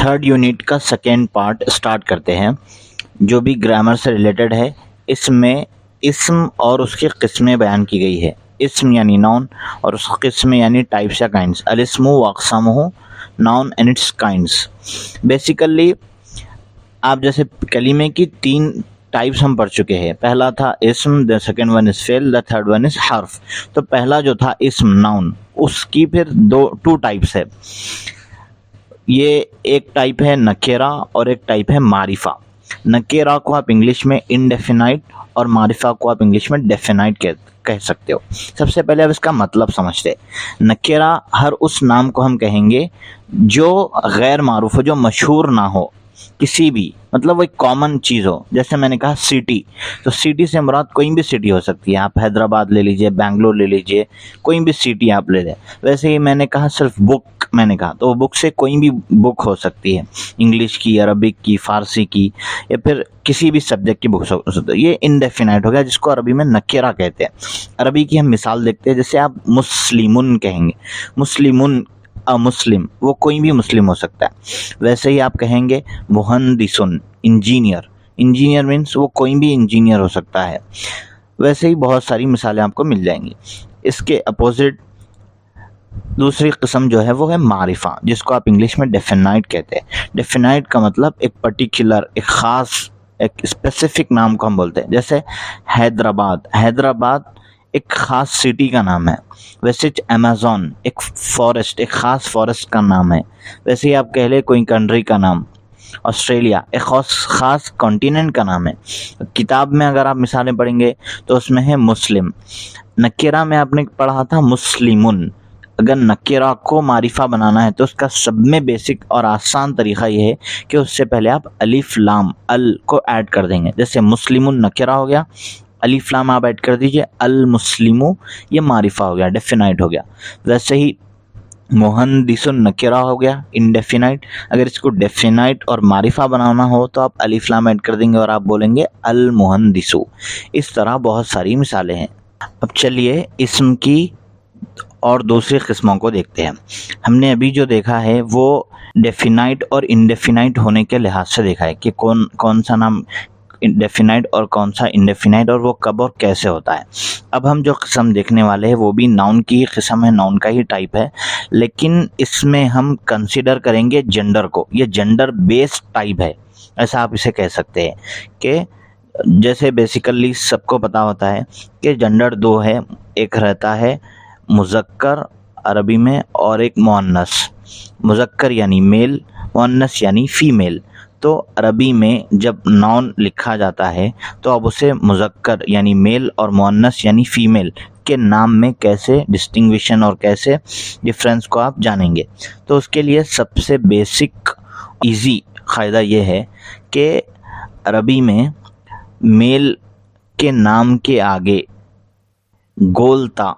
Third unit का second part start करते हैं, जो भी ग्रामर से रिलेटेड है। इसमें इस्म और उसकी किस्में बयान की गई है। इस्म यानी नाउन और उसकी किस्में यानी टाइप्स या काइंड्स। अलिस्मु व अक़सामुहु, noun and its kinds. Basically आप जैसे कलीमे की 3 टाइप्स हम पढ़ चुके हैं। पहला था इस्म, द सेकंड वन इज फेल, द थर्ड वन इज हर्फ। तो पहला जो था इस्म नाउन, उसकी फिर 2 टाइप्स है। ये एक टाइप है नकेरा और एक टाइप है मारिफा। नकेरा को आप इंग्लिश में इनडेफिनाइट और मारिफा को आप इंग्लिश में डेफिनाइट कह सकते हो। सबसे पहले अब इसका मतलब समझते हैं। नकेरा हर उस नाम को हम कहेंगे जो गैर मारूफ हो, जो मशहूर ना हो किसी भी, मतलब वो एक कॉमन चीज़ हो। जैसे मैंने कहा सिटी, तो सिटी से मुराद कोई भी सिटी हो सकती है। आप हैदराबाद ले लीजिए, बेंगलोर ले लीजिए, कोई भी सिटी आप ले लें। वैसे ही मैंने कहा सिर्फ बुक, मैंने कहा तो बुक से कोई भी बुक हो सकती है, इंग्लिश की, अरबिक की, फारसी की, या फिर किसी भी सब्जेक्ट की बुक हो सकती है। ये इनडेफिनाइट हो गया, जिसको अरबी में नकेरा कहते हैं। अरबी की हम मिसाल देखते हैं। जैसे आप मुस्लिमुन कहेंगे, मुस्लिमुन अ मुस्लिम, वो कोई भी मुस्लिम हो सकता है। वैसे ही आप कहेंगे मुहंदिसुन, इंजीनियर, इंजीनियर मीन्स वो कोई भी इंजीनियर हो सकता है। वैसे ही बहुत सारी मिसालें आपको मिल जाएंगी। इसके अपोजिट दूसरी किस्म जो है वो है मारिफा, जिसको आप इंग्लिश में डेफिनाइट कहते हैं। डेफिनाइट का मतलब एक पर्टिकुलर, एक ख़ास, एक स्पेसिफिक नाम को हम बोलते हैं। जैसे हैदराबाद, हैदराबाद एक ख़ास सिटी का नाम है। वैसे अमेज़न एक फॉरेस्ट, एक ख़ास फॉरेस्ट का नाम है। वैसे ही आप कह ले कोई कंट्री का नाम, ऑस्ट्रेलिया एक ख़ास कॉन्टिनेंट का नाम है। किताब में अगर आप मिसालें पढ़ेंगे तो उसमें है मुस्लिम। नकेरा में आपने पढ़ा था मुस्लिमुन। अगर नकेरा को मारिफा बनाना है तो उसका सब में बेसिक और आसान तरीका ये है कि उससे पहले आप अलिफ लाम अल को ऐड कर देंगे। जैसे मुस्लिमुन नकेरा हो गया, अलिफ लाम आप ऐड कर दीजिए, अल मुस्लिमु, ये मारिफा हो गया, डेफिनाइट हो गया। वैसे ही मुहंदिसुन नकेरा हो गया, इनडेफिनाइट। अगर इसको डेफिनाइट और मारिफा बनाना हो तो आप अलिफ लाम ऐड कर देंगे और आप बोलेंगे अल मुहंदिसु। इस तरह बहुत सारी मिसालें हैं। अब चलिए इस्म की और दूसरी किस्मों को देखते हैं। हमने अभी जो देखा है वो डेफिनाइट और इनडेफिनाइट होने के लिहाज से देखा है कि कौन सा नाम डेफिनाइट और कौन सा इनडेफिनाइट, और वो कब और कैसे होता है। अब हम जो किस्म देखने वाले हैं वो भी नाउन की ही किस्म है, नाउन का ही टाइप है, लेकिन इसमें हम कंसीडर करेंगे जेंडर को। ये जेंडर बेस्ड टाइप है, ऐसा आप इसे कह सकते हैं। कि जैसे बेसिकली सबको पता होता है कि जेंडर 2 है, एक रहता है मुज़क्कर अरबी में और एक मुअन्नस। मुज़क्कर यानी मेल, मुअन्नस यानी फीमेल। तो अरबी में जब नाउन लिखा जाता है तो अब उसे मुज़क्कर यानी मेल और मुअन्नस यानी फीमेल के नाम में कैसे डिस्टिंग्विशन और कैसे डिफरेंस को आप जानेंगे। तो उसके लिए सबसे बेसिक इजी क़ायदा ये है कि अरबी में मेल के नाम के आगे गोलता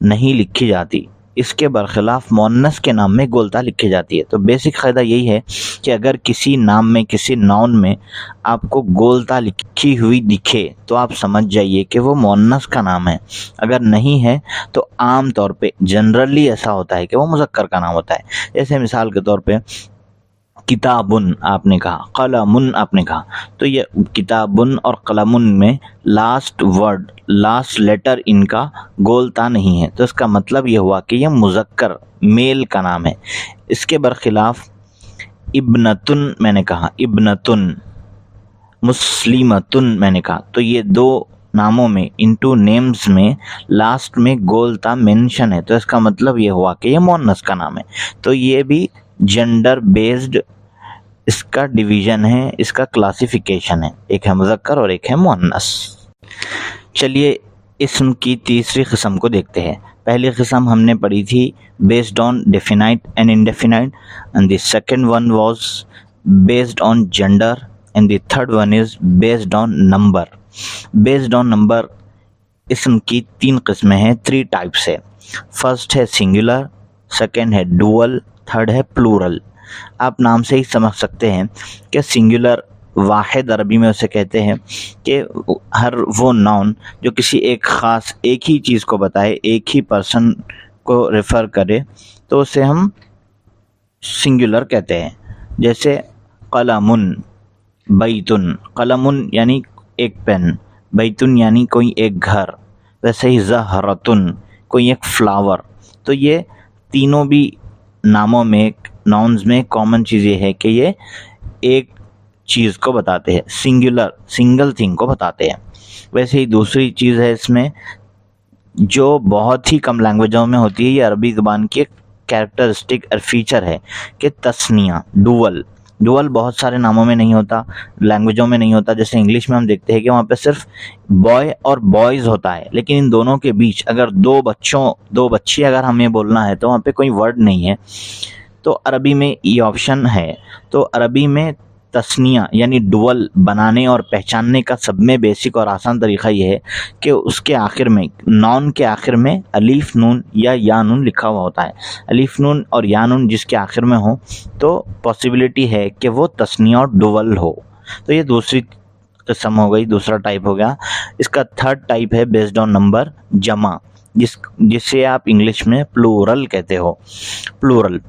नहीं लिखी जाती, इसके बरखिलाफ़ मुअन्नस के नाम में गोलता लिखी जाती है। तो बेसिक क़ायदा यही है कि अगर किसी नाम में, किसी नाउन में आपको गोलता लिखी हुई दिखे तो आप समझ जाइए कि वो मुअन्नस का नाम है। अगर नहीं है तो आम तौर पे जनरली ऐसा होता है कि वो मुज़क्कर का नाम होता है। जैसे मिसाल के तौर पे किताबुन आपने कहा, कलमुन आपने कहा, तो ये किताबुन और कलमुन में लास्ट वर्ड, लास्ट लेटर इनका गोलता नहीं है। तो इसका मतलब ये हुआ कि ये मुज़क्कर मेल का नाम है। इसके बरखिलाफ़ इब्नतुन मैंने कहा, इब्नतुन, मुस्लिमतुन मैंने कहा, तो ये 2 नामों में, इन 2 नेम्स में लास्ट में गोलता मेंशन है। तो इसका मतलब ये हुआ कि ये मुअन्नस का नाम है। तो ये भी जेंडर बेस्ड इसका डिवीज़न है, इसका क्लासिफिकेशन है। एक है मुज़क्कर और एक है मुअन्नस। चलिए इस्म की तीसरी किस्म को देखते हैं। पहली किस्म हमने पढ़ी थी based on definite and indefinite, and the second one was based on gender, and the third one is based on number. Based on number इस्म की 3 किस्में हैं, 3 टाइप्स है। फर्स्ट है सिंगुलर, सेकंड है डुअल, थर्ड है प्लूरल। आप नाम से ही समझ सकते हैं कि सिंगुलर वाहिद अरबी में उसे कहते हैं कि हर वो नाउन जो किसी एक ख़ास एक ही चीज़ को बताए, एक ही पर्सन को रेफ़र करे, तो उसे हम सिंगुलर कहते हैं। जैसे कलमुन, बैतुन, कलमुन यानी एक पेन, बैतुन यानी कोई एक घर, वैसे ही ज़हरतुन कोई एक फ्लावर। तो ये तीनों भी नामों में, नाउन्स में कॉमन चीज़ ये है कि ये एक चीज़ को बताते हैं, सिंगुलर सिंगल थिंग को बताते हैं। वैसे ही दूसरी चीज़ है इसमें जो बहुत ही कम लैंग्वेजों में होती है, ये अरबी ज़ुबान की एक कैरेक्टरिस्टिक और फीचर है कि तस्निया, डुअल। डुअल बहुत सारे नामों में नहीं होता, लैंग्वेजों में नहीं होता। जैसे इंग्लिश में हम देखते हैं कि वहाँ पे सिर्फ बॉय और बॉयज़ होता है, लेकिन इन दोनों के बीच अगर दो बच्ची अगर हमें बोलना है तो वहाँ पे कोई वर्ड नहीं है। तो अरबी में ये ऑप्शन है। तो अरबी में तस्निया यानी डुअल बनाने और पहचानने का सब में बेसिक और आसान तरीका ये है कि उसके आखिर में, नॉन के आखिर में अलीफ नून या नून लिखा हुआ होता है। अलीफ नून और या नून जिसके आखिर में हो तो पॉसिबिलिटी है कि वो तस्निया और डुअल हो। तो ये दूसरी किस्म हो गई, दूसरा टाइप हो गया। इसका थर्ड टाइप है बेस्ड ऑन नंबर, जमा, जिसे आप इंग्लिश में प्लूरल कहते हो। प्लूरल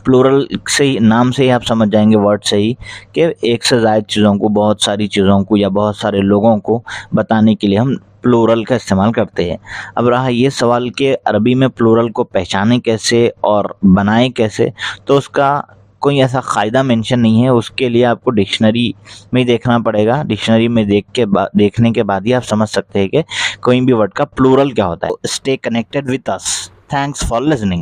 प्लूरल से ही, नाम से ही आप समझ जाएंगे, वर्ड से ही, कि एक से ज़्यादा चीज़ों को, बहुत सारी चीज़ों को या बहुत सारे लोगों को बताने के लिए हम प्लूरल का इस्तेमाल करते हैं। अब रहा ये सवाल कि अरबी में प्लूरल को पहचाने कैसे और बनाए कैसे, तो उसका कोई ऐसा क़ायदा मेंशन नहीं है। उसके लिए आपको डिक्शनरी में ही देखना पड़ेगा। डिक्शनरी में देखने के बाद ही आप समझ सकते हैं कि कोई भी वर्ड का प्लूरल क्या होता है। Stay connected with us. Thanks for listening.